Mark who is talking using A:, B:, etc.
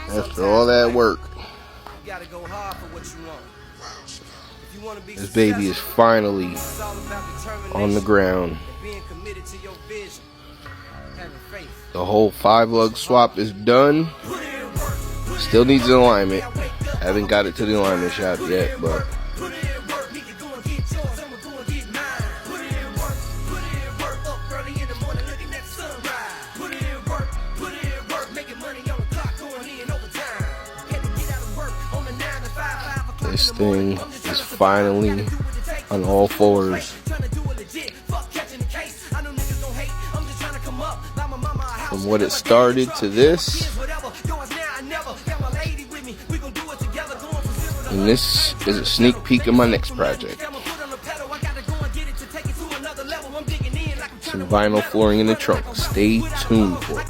A: After all that work, this baby is finally on the ground. The whole 5-lug swap is done. Still needs an alignment. Haven't got it to the alignment shop yet, but this thing is finally on all fours. From what it started to this, and this is a sneak peek of my next project. Some vinyl flooring in the trunk. Stay tuned for it.